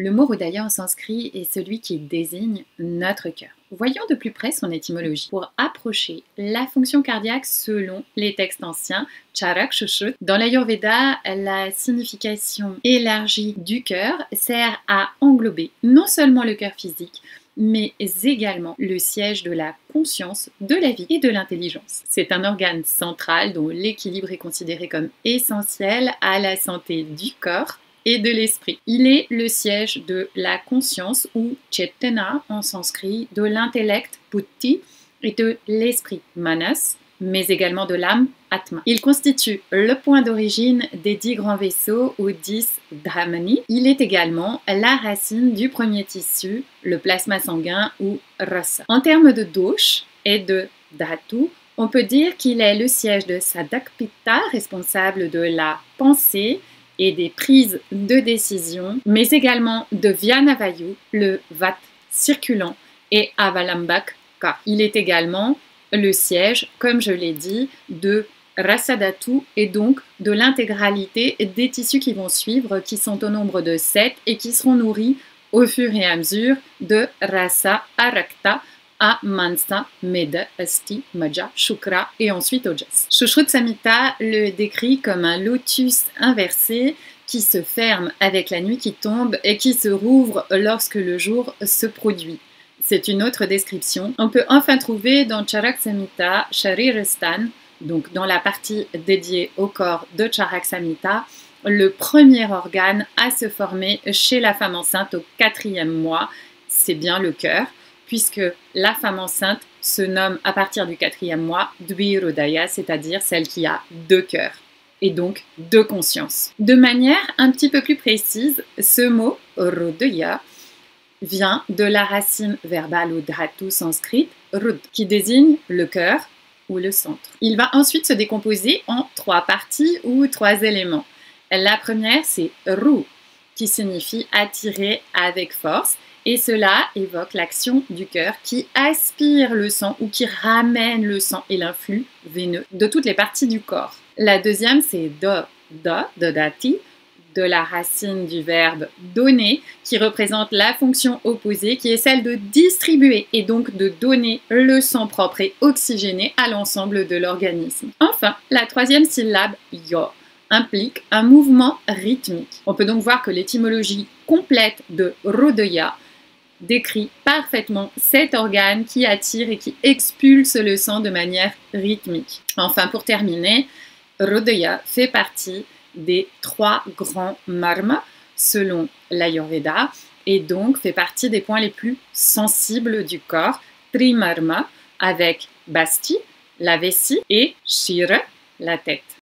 Le mot Hridaya en sanskrit est celui qui désigne notre cœur. Voyons de plus près son étymologie. Pour approcher la fonction cardiaque selon les textes anciens, Charak Shushut, dans l'Ayurveda, la signification élargie du cœur sert à englober non seulement le cœur physique, mais également le siège de la conscience, de la vie et de l'intelligence. C'est un organe central dont l'équilibre est considéré comme essentiel à la santé du corps et de l'esprit. Il est le siège de la conscience ou Chetana en sanskrit, de l'intellect Buddhi et de l'esprit Manas, mais également de l'âme Atma. Il constitue le point d'origine des 10 grands vaisseaux ou 10 Dhamani. Il est également la racine du premier tissu, le plasma sanguin ou Rasa. En termes de dosh et de dhatu, on peut dire qu'il est le siège de Sadak Pitta, responsable de la pensée et des prises de décision, mais également de Vyanavayu, le Vat circulant, et Avalambak Ka. Il est également le siège, comme je l'ai dit, de Rasadhatu et donc de l'intégralité des tissus qui vont suivre, qui sont au nombre de 7 et qui seront nourris au fur et à mesure de Rasa Arakta à Mansa, Meda, Asti, Maja, Shukra et ensuite Ojas. Shushruta Samhita le décrit comme un lotus inversé qui se ferme avec la nuit qui tombe et qui se rouvre lorsque le jour se produit. C'est une autre description. On peut enfin trouver dans Charak Samhita, Sharirastan, donc dans la partie dédiée au corps de Charak Samhita, le premier organe à se former chez la femme enceinte au 4e mois, c'est bien le cœur, puisque la femme enceinte se nomme à partir du 4e mois Dvirodaya, c'est-à-dire celle qui a 2 cœurs, et donc 2 consciences. De manière un petit peu plus précise, ce mot Rodaya vient de la racine verbale ou dhatu sanskrit Rud, qui désigne le cœur ou le centre. Il va ensuite se décomposer en 3 parties ou 3 éléments. La première, c'est Ru, qui signifie attirer avec force, et cela évoque l'action du cœur qui aspire le sang ou qui ramène le sang et l'influx veineux de toutes les parties du corps. La deuxième, c'est Dodati, de la racine du verbe donner, qui représente la fonction opposée, qui est celle de distribuer et donc de donner le sang propre et oxygéné à l'ensemble de l'organisme. Enfin, la troisième syllabe, Yo, implique un mouvement rythmique. On peut donc voir que l'étymologie complète de Rodaya décrit parfaitement cet organe qui attire et qui expulse le sang de manière rythmique. Enfin, pour terminer, Rodaya fait partie des 3 grands marmas selon l'Ayurveda et donc fait partie des points les plus sensibles du corps, Trimarma avec Basti, la vessie, et Shira, la tête.